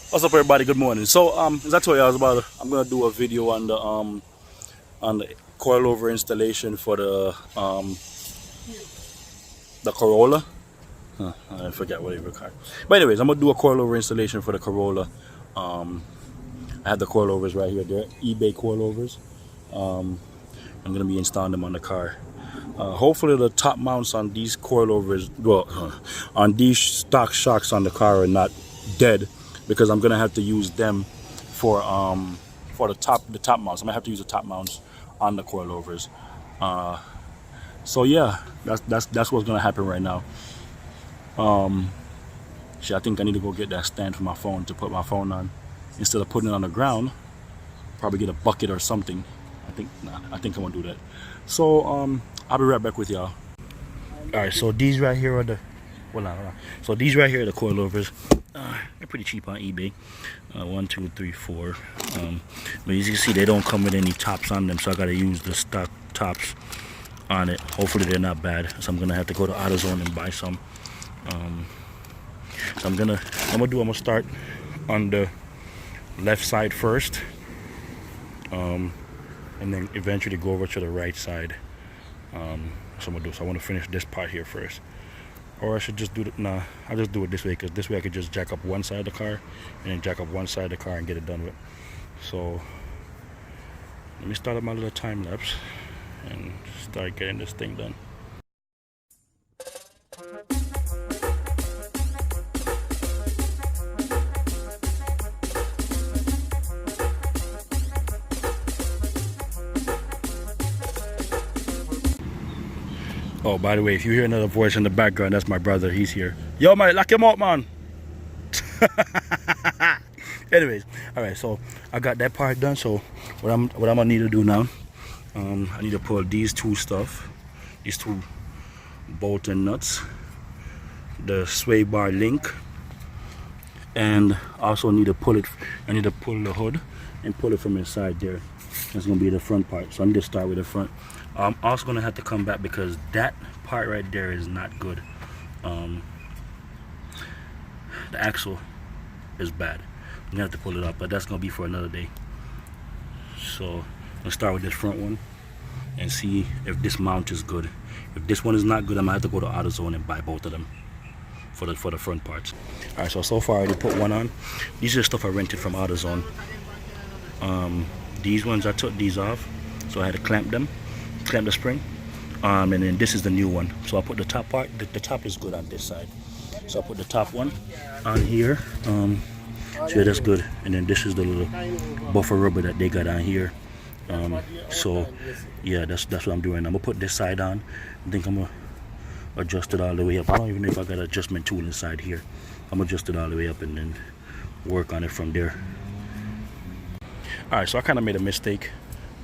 What's up, everybody? Good morning. So, as I told you, I'm gonna do a video on the coilover installation for the Corolla. I forget what it was called. But anyways, I'm gonna do a coilover installation for the Corolla. I have the coilovers right here. They're eBay coilovers. I'm gonna be installing them on the car. Hopefully, the top mounts on these coilovers, on these stock shocks on the car, are not dead, because I'm gonna have to use them for the top mounts. I'm gonna have to use the top mounts on the coilovers. So yeah, that's what's gonna happen right now. I think I need to go get that stand for my phone to put my phone on instead of putting it on the ground. Probably get a bucket or something. I think I'm gonna do that. So I'll be right back with y'all. All right, so these right here are the So these right here are the coilovers. They're pretty cheap on eBay. 1, 2, 3, 4. But as you can see, they don't come with any tops on them, so I gotta use the stock tops on it. Hopefully they're not bad, so I'm gonna have to go to AutoZone and buy some. So I'm gonna start on the left side first, and then eventually go over to the right side. So I'm gonna do. So I want to finish this part here first, or I should just do it. Nah, I'll just do it this way, because this way I could just jack up one side of the car and then jack up one side of the car and get it done with. So let me start up my little time lapse and start getting this thing done. Oh, by the way, if you hear another voice in the background, that's my brother. He's here. Yo, man, lock him up, man. Anyways, all right. So I got that part done. So what I'm gonna need to do now, I need to pull these two bolt and nuts, the sway bar link, and also need to pull it. I need to pull the hood and pull it from inside there. That's gonna be the front part. So I need to start with the front. I'm also gonna have to come back because that part right there is not good. The axle is bad. I'm gonna have to pull it up, but that's gonna be for another day. So let's start with this front one and see if this mount is good. If this one is not good, I'm gonna have to go to AutoZone and buy both of them for the front parts. All right. So far I already put one on. These are stuff I rented from AutoZone. These ones I took these off, so I had to clamp the spring, and then this is the new one. So I put the top part. The top is good on this side, so I put the top one on here. So yeah, that's good. And then this is the little buffer rubber that they got on here. So yeah, that's what I'm doing. I'm gonna put this side on. I think I'm gonna adjust it all the way up. I don't even know if I got an adjustment tool inside here. I'm gonna adjust it all the way up and then work on it from there. All right, so I kind of made a mistake.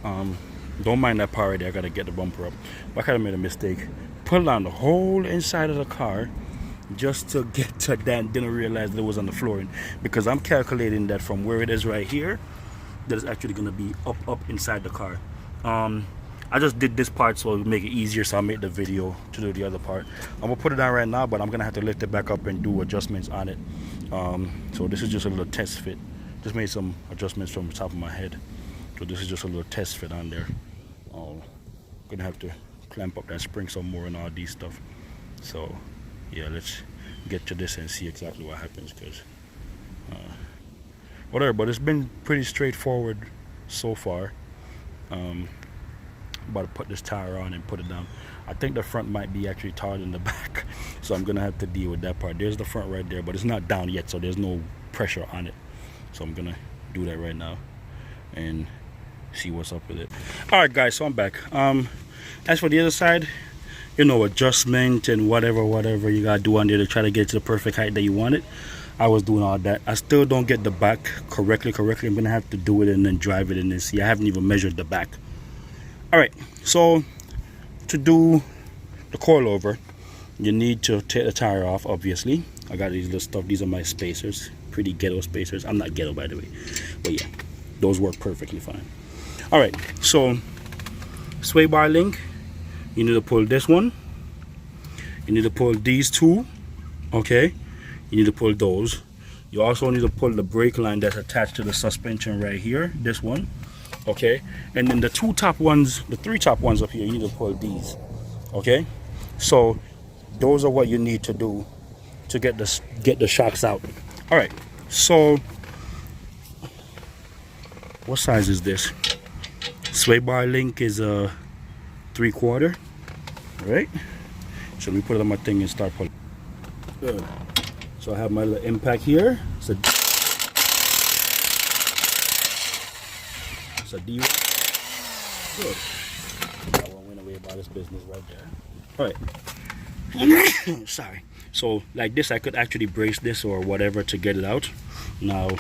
Don't mind that part right there. I gotta get the bumper up. But I kind of made a mistake. Put it on the whole inside of the car just to get to that, and didn't realize that it was on the flooring, because I'm calculating that from where it is right here, that is actually gonna be up inside the car. I just did this part so it would make it easier, so I made the video to do the other part. I'm gonna put it on right now, but I'm gonna have to lift it back up and do adjustments on it. So this is just a little test fit. Just made some adjustments from the top of my head. So this is just a little test fit on there. Gonna have to clamp up that spring some more and all these stuff. So yeah, let's get to this and see exactly what happens, because whatever, but it's been pretty straightforward so far. About to put this tire on and put it down. I think the front might be actually taller than the back, so I'm gonna have to deal with that part. There's the front right there, but it's not down yet, so there's no pressure on it. So I'm gonna do that right now and see what's up with it. All right, guys, so I'm back. As for the other side, you know, adjustment and whatever you gotta do on there to try to get to the perfect height that you want it. I was doing all that. I still don't get the back correctly. I'm gonna have to do it and then drive it and then see. I haven't even measured the back. All right, so to do the coilover, you need to take the tire off. Obviously, I got these little stuff. These are my spacers, pretty ghetto spacers. I'm not ghetto, by the way, but yeah, those work perfectly fine. All right, so sway bar link, you need to pull this one, you need to pull these two, okay, you need to pull those, You also need to pull the brake line that's attached to the suspension right here, this one, okay? And then the three top ones up here, you need to pull these, okay? So those are what you need to do to get the shocks out. All right, so what size is this? Sway bar link is a 3/4. All right, so let me put it on my thing and start pulling. Good. So I have my little impact here. It's a D. Good. I won't win away about this business right there. All right. Sorry. So like this, I could actually brace this or whatever to get it out. Now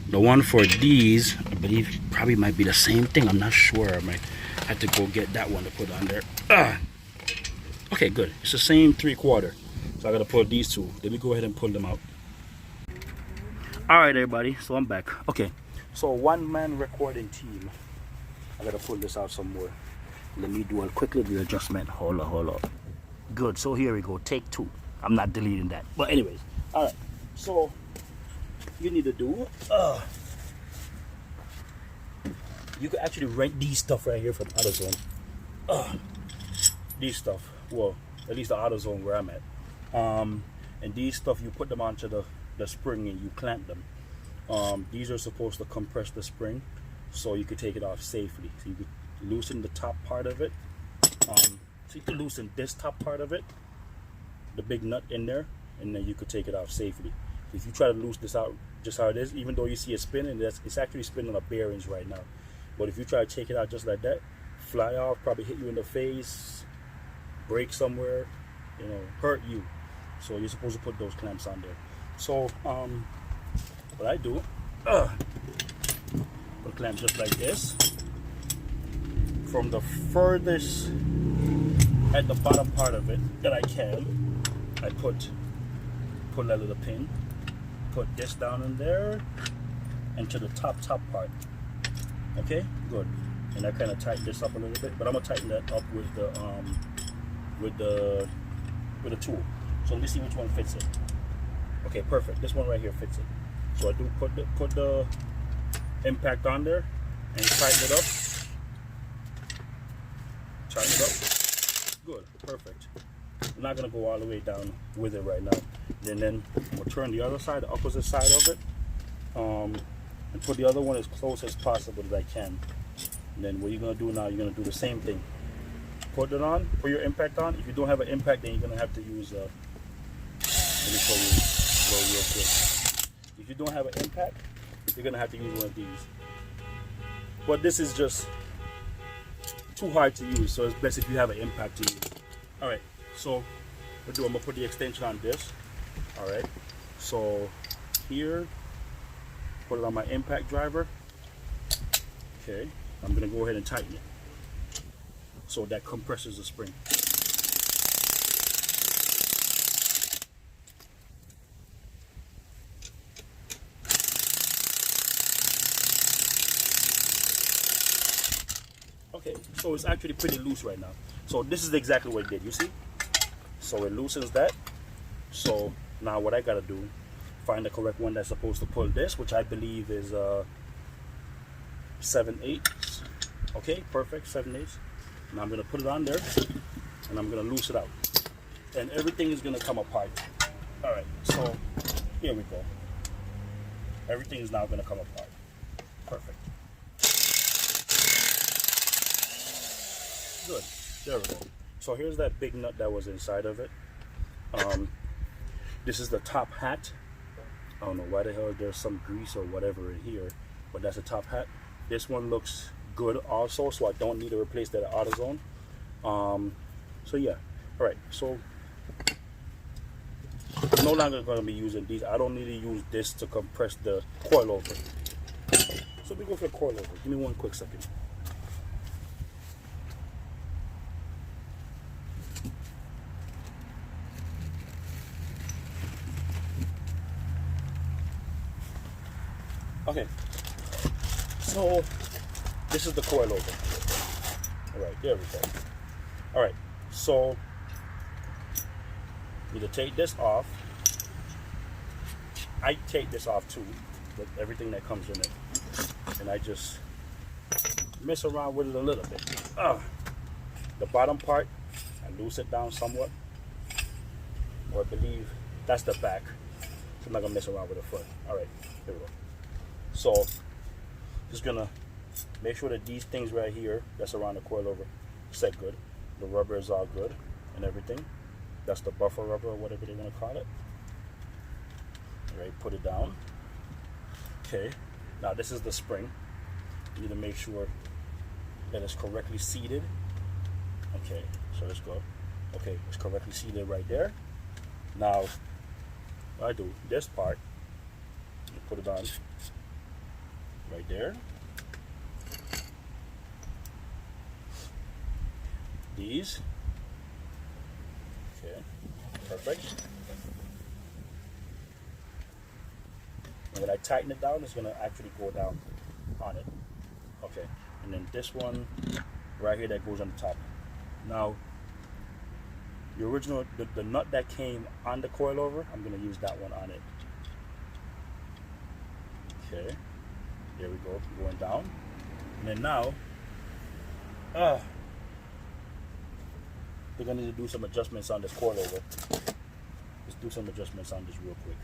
the one for these, I believe probably might be the same thing. I'm not sure. I might have to go get that one to put on there. Okay, good. It's the same 3/4. So I gotta pull these two. Let me go ahead and pull them out. All right, everybody. So I'm back. Okay. So one-man recording team. I gotta pull this out some more. Let me do a quick little adjustment. Hold on. Good. So here we go. Take 2. I'm not deleting that. But anyways, all right. So you need to do. You could actually rent these stuff right here from AutoZone. These stuff. Well, at least the AutoZone where I'm at. And these stuff, you put them onto the spring and you clamp them. These are supposed to compress the spring, so you could take it off safely. So you could loosen the top part of it. So you could loosen this top part of it, the big nut in there, and then you could take it off safely. If you try to loose this out just how it is, even though you see it spinning, it's actually spinning on bearings right now. But if you try to take it out just like that, fly off, probably hit you in the face, break somewhere, you know, hurt you. So you're supposed to put those clamps on there. So what I do, put a clamp just like this. From the furthest at the bottom part of it that I can, I put that little pin, put this down in there, and to the top part. Okay, good. And I kind of tighten this up a little bit, but I'm gonna tighten that up with the tool. So let me see which one fits it. Okay, perfect. This one right here fits it. So I do put the impact on there and tighten it up. Tighten it up. Good, perfect. I'm not gonna go all the way down with it right now. And then we'll turn the other side, the opposite side of it, and put the other one as close as possible as I can. And then what you're gonna do now, you're gonna do the same thing. Put it on, put your impact on. If you don't have an impact, then you're gonna have to use let me show you real quick. If you don't have an impact, you're gonna have to use one of these. But this is just too hard to use, so it's best if you have an impact to use. All right, so I'm gonna put the extension on this. All right, so here, put it on my impact driver. Okay, I'm gonna go ahead and tighten it so that compresses the spring. Okay, so it's actually pretty loose right now. So this is exactly what it did, you see? So it loosens that. So now what I gotta do, find the correct one that's supposed to pull this, which I believe is 7/8. Okay, perfect, 7/8. Now I'm gonna put it on there and I'm gonna loose it out. And everything is gonna come apart. All right, so here we go. Everything is now gonna come apart. Perfect. Good, there we go. So here's that big nut that was inside of it. This is the top hat. I don't know why the hell there's some grease or whatever in here, but that's the top hat. This one looks good also, so I don't need to replace that at AutoZone. So yeah, all right, so I'm no longer going to be using these. I don't need to use this to compress the coilover. So let me go for the coilover. Give me one quick second. Okay, so this is the coilover. All right, there we go. All right, so you to take this off. I take this off too, with everything that comes in it, and I just mess around with it a little bit. The bottom part, I loose it down somewhat, or I believe that's the back. So I'm not gonna mess around with the front. All right, here we go. So just gonna make sure that these things right here, that's around the coilover, set good. The rubber is all good and everything. That's the buffer rubber or whatever they want to call it. All right, put it down. Okay, now this is the spring. You need to make sure that it's correctly seated. Okay, so let's go. Okay, it's correctly seated right there. Now, what I do, this part, you put it on right there. These. Okay, perfect. And when I tighten it down, it's gonna actually go down on it. Okay, and then this one right here that goes on the top. Now, the original, the nut that came on the coilover, I'm gonna use that one on it. Okay, there we go, going down. And then now, we're gonna need to do some adjustments on this coilover. Let's do some adjustments on this real quick.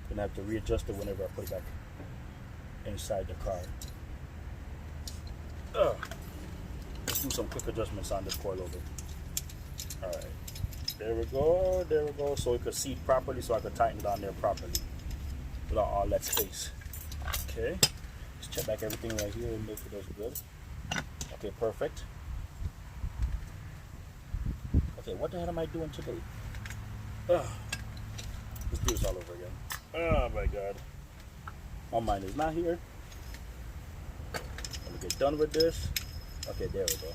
Gonna have to readjust it whenever I put it back inside the car. Let's do some quick adjustments on this coilover. All right, there we go, there we go. So it could seat properly, so I could tighten it on there properly without all that space. Okay, let's check back everything right here and make sure that's good. Okay, perfect. Okay, what the hell am I doing today? Let's do this all over again. Oh my God, my mind is not here. Let me get done with this. Okay, there we go.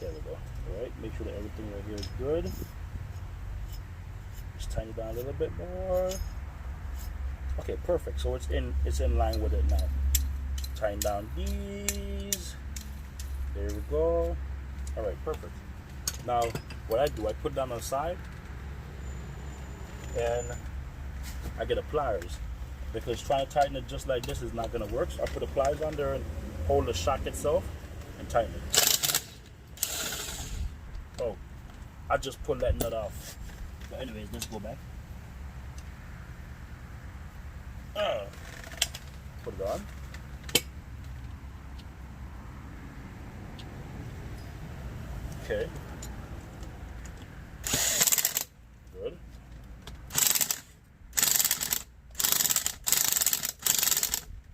There we go. All right, make sure that everything right here is good. Just tighten it down a little bit more. Okay, perfect. So it's in line with it now. Tighten down these. There we go. All right, perfect. Now, what I do, I put it down on the side, and I get a pliers, because trying to tighten it just like this is not gonna work. So I put the pliers on there and hold the shock itself and tighten it. Oh, I just pulled that nut off. But anyways, let's go back. Put it on. Okay. Good.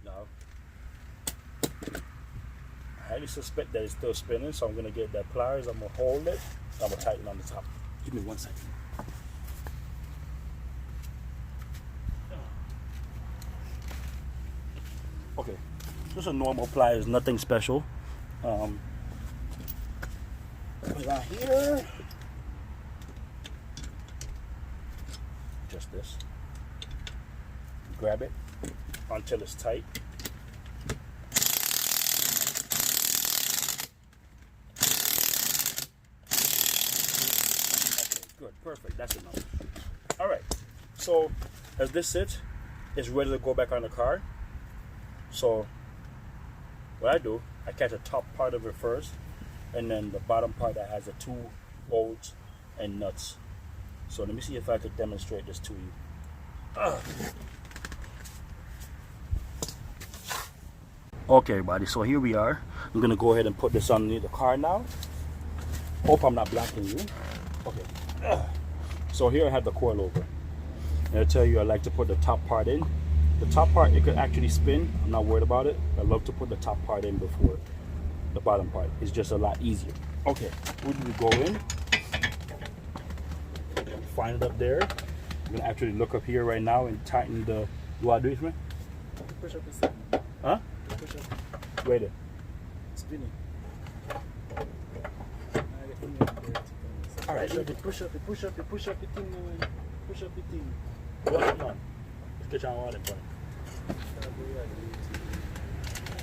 Now, I highly suspect that it's still spinning, so I'm going to get that pliers, I'm going to hold it, I'm going to tighten on the top. Give me 1 second. Okay, just a normal pliers, nothing special. Put it on here. Just this. Grab it until it's tight. Okay, good, perfect. That's enough. All right. So as this sits, it's ready to go back on the car. So what I do, I catch the top part of it first, and then the bottom part that has the 2 bolts and nuts. So let me see if I could demonstrate this to you. Okay, everybody, so here we are. I'm gonna go ahead and put this underneath the car now. Hope I'm not blocking you. Okay. So here I have the coilover. And I tell you, I like to put the top part in. The top part, it could actually spin. I'm not worried about it. I love to put the top part in before the bottom part. It's just a lot easier. Okay, we go in. Find it up there. I'm gonna actually look up here right now and tighten the. Do I do it for me? Push up the second. Huh? Push up. Wait there. Spinning. All right. Push up the thing. Push up the thing. What's on? Let's get y'all on it, buddy.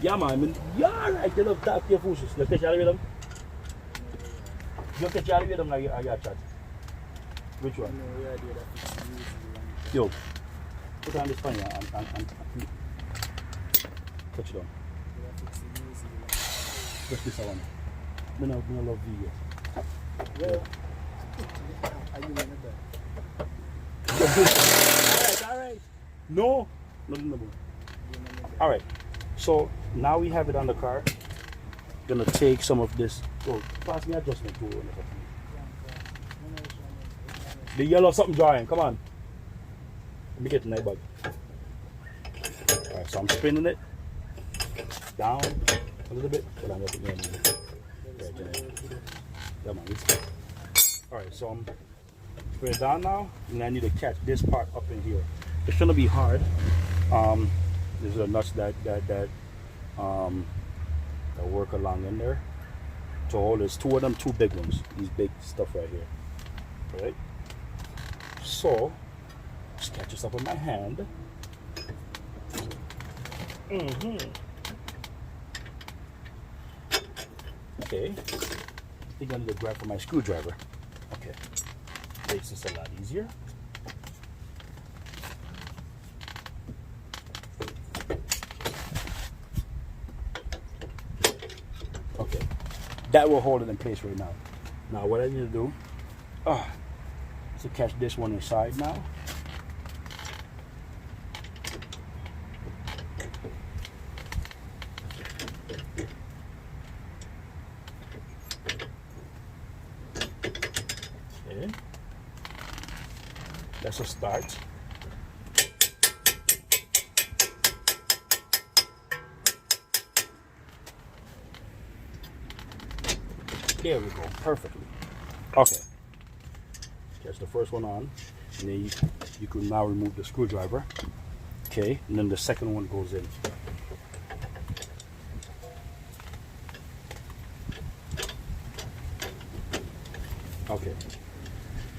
Yeah, man. Yeah, right. You love talk to your fools. Let's get y'all with them. You get y'all with them like I got chat. Which one? No, yeah, that fits Yo, put on this funny and touch it on. Just this one. Me no love video. Yeah. Are you in the Alright. No, nothing about. All right. So now we have it on the car. Gonna take some of this. Oh, pass me adjustment tool. The yellow something drawing. Come on. Let me get the night bag. All right. So I'm spinning it down a little bit. Hold on, let me yeah, man, all right. So I'm spinning it down now, and I need to catch this part up in here. It's gonna be hard. There's a nuts that work along in there. To hold there's two of them, two big ones. These big stuff right here. All right. So just catch this up with my hand. Okay. I think I need to grab for my screwdriver. Okay. Makes this a lot easier. Okay, that will hold it in place right now. Now what I need to do is to catch this one inside now. Okay, that's a start. There we go, perfectly. Okay, catch the first one on, and then you can now remove the screwdriver. Okay, and then the second one goes in. Okay,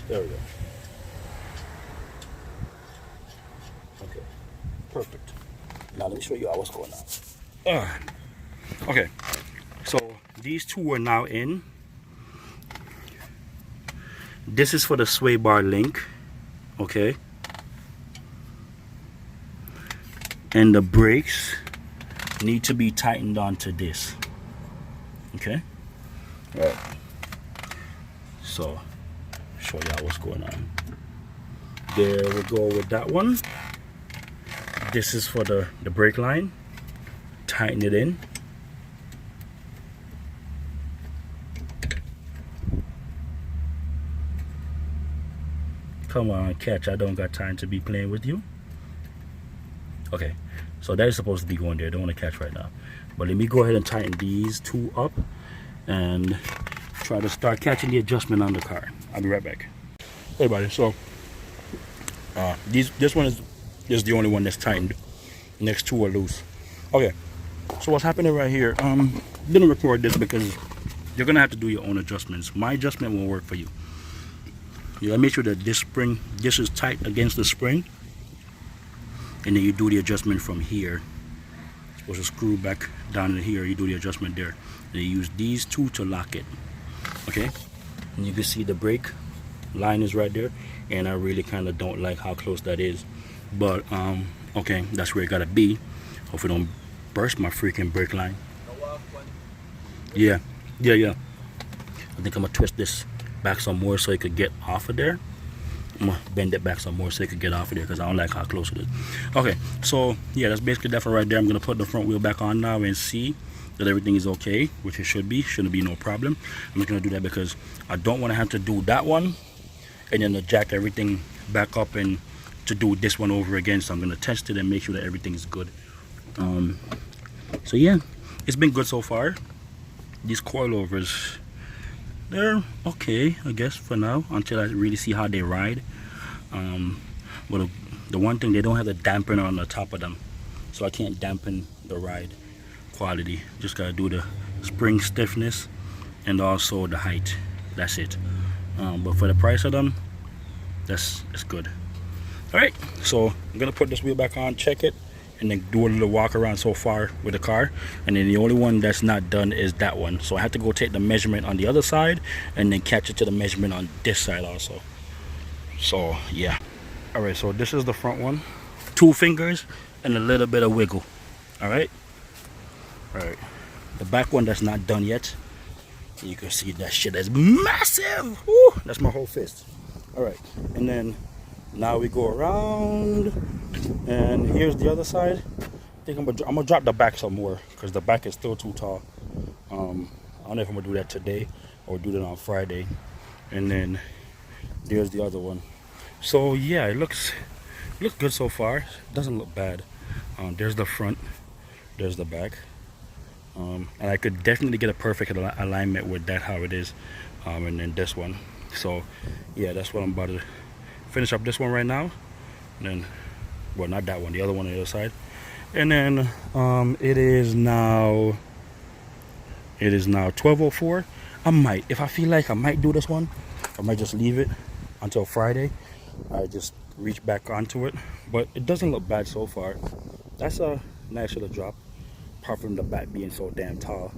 there we go. Okay, perfect. Now let me show you how what's going on. Okay, so these two are now in. This is for the sway bar link, okay? And the brakes need to be tightened onto this, okay? All right. So, show y'all what's going on. There we go with that one. This is for the brake line. Tighten it in. Come on, catch. I don't got time to be playing with you. Okay, so that is supposed to be going there. I don't want to catch right now. But let me go ahead and tighten these two up and try to start catching the adjustment on the car. I'll be right back. Hey, buddy. So, this one is the only one that's tightened. Next two are loose. Okay, so what's happening right here? Didn't record this because you're gonna have to do your own adjustments. My adjustment won't work for you. You gotta make sure that this is tight against the spring, and then you do the adjustment from here. You're supposed to screw back down in here. You do the adjustment there, and you use these two to lock it. Okay, and you can see the brake line is right there, and I really kind of don't like how close that is, but okay, that's where it gotta be. Hopefully, don't burst my freaking brake line. Yeah. I think I'm gonna twist this back some more so it could get off of there. I'm gonna bend it back some more so it could get off of there because I don't like how close it is. Okay, so yeah, that's basically that for right there. I'm gonna put the front wheel back on now and see that everything is okay, which it should be. Shouldn't be no problem. I'm just gonna do that because I don't want to have to do that one and then to jack everything back up and to do this one over again. So I'm gonna test it and make sure that everything is good. So yeah, it's been good so far. These coilovers, they're okay, I guess, for now, until I really see how they ride. But the one thing, they don't have the dampener on the top of them, so I can't dampen the ride quality. Just gotta do the spring stiffness and also the height. That's it. But for the price of them, it's good. All right, so I'm gonna put this wheel back on, check it, and then do a little walk around so far with the car. And then the only one that's not done is that one, so I have to go take the measurement on the other side and then catch it to the measurement on this side also. So yeah, All right, so this is the front one. 2 fingers and a little bit of wiggle. All right. The back one that's not done yet. You can see that shit is massive. Woo, that's my whole fist. All right, and then now we go around, and here's the other side. I think I'm gonna drop the back some more because the back is still too tall. I don't know if I'm gonna do that today or do that on Friday. And then there's the other one. So yeah, it looks good so far. It doesn't look bad. There's the front, there's the back. And I could definitely get a perfect alignment with that, how it is. And then this one. So yeah, that's what I'm about to finish up, this one right now. And then, well, not that one, the other one on the other side. And then it is now 12:04. I might, if I feel like I might do this one, I might just leave it until Friday. I just reach back onto it, but it doesn't look bad so far. That's a nice little drop, apart from the back being so damn tall.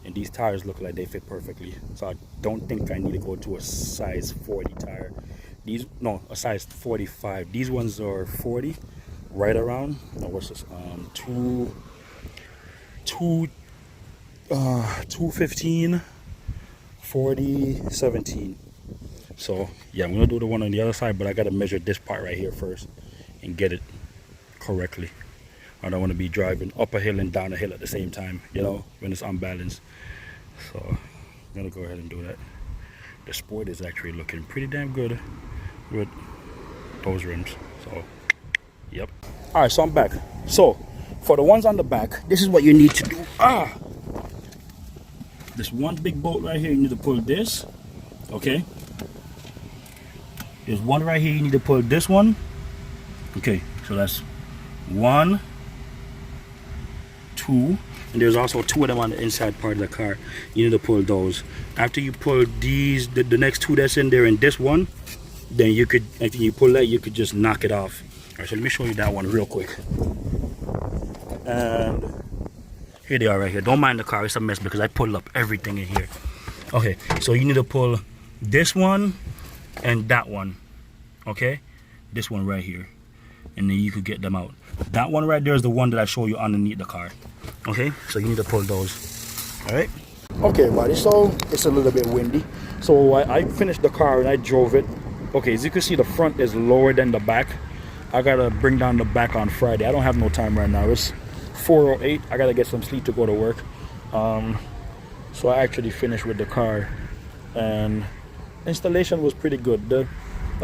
And these tires look like they fit perfectly, so I don't think I need to go to a size 40 tire. A size 45. These ones are 40, right around. No, what's this? 215, 40, 17. So yeah, I'm gonna do the one on the other side, but I gotta measure this part right here first and get it correctly. I don't want to be driving up a hill and down a hill at the same time, you know, when it's unbalanced. So I'm gonna go ahead and do that. The Sport is actually looking pretty damn good with those rims. So yep. All right, so I'm back. So for the ones on the back, this is what you need to do. This one big bolt right here, you need to pull this. Okay. There's one right here, you need to pull this one. Okay, so that's 1, 2, and there's also 2 of them on the inside part of the car. You need to pull those. After you pull these, the next 2 that's in there and this one, then you could, after you pull that, you could just knock it off. All right, so let me show you that one real quick. And here they are right here. Don't mind the car, it's a mess because I pulled up everything in here. Okay, so you need to pull this one and that one. Okay, this one right here, and then you could get them out. That one right there is the one that I show you underneath the car. Okay, so you need to pull those. All right. Okay, buddy, so it's a little bit windy, so I finished the car and I drove it. Okay, as you can see, the front is lower than the back. I gotta bring down the back on Friday. I don't have no time right now. It's 4:08. I gotta get some sleep to go to work. So I actually finished with the car, and installation was pretty good. The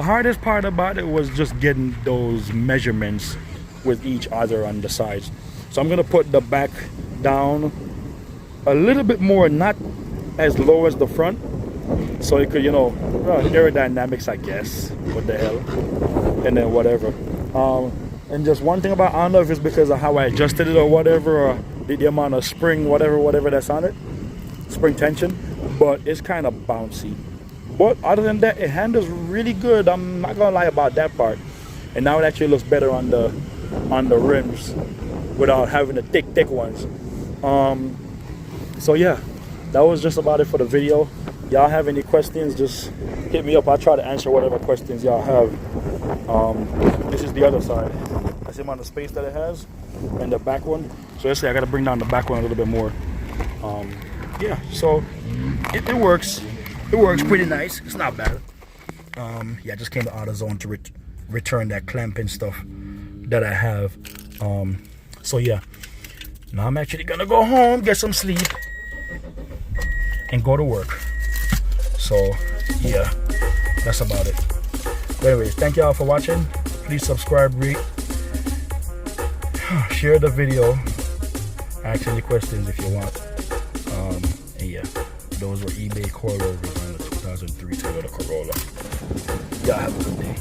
hardest part about it was just getting those measurements with each other on the sides. So I'm gonna put the back down a little bit more, not as low as the front, so it could, you know, aerodynamics, I guess. What the hell? And then whatever. And just one thing about, I don't know if it's because of how I adjusted it or whatever, or the amount of spring, whatever that's on it, spring tension, but it's kind of bouncy. But other than that, it handles really good. I'm not gonna lie about that part. And now it actually looks better on the rims without having the thick ones. So yeah, that was just about it for the video. Y'all have any questions, just hit me up. I'll try to answer whatever questions y'all have. This is the other side. That's the amount of space that it has, and the back one. So let's say I gotta bring down the back one a little bit more. Yeah, so it works. It works pretty nice. It's not bad. Yeah, I just came to AutoZone to return that clamping stuff that I have. So yeah, now I'm actually gonna go home, get some sleep, and go to work. So yeah, that's about it. But anyways, thank y'all for watching. Please subscribe, rate, share the video, ask any questions if you want. And yeah, those were eBay Coilovers on the 2003 Toyota Corolla. Y'all have a good day.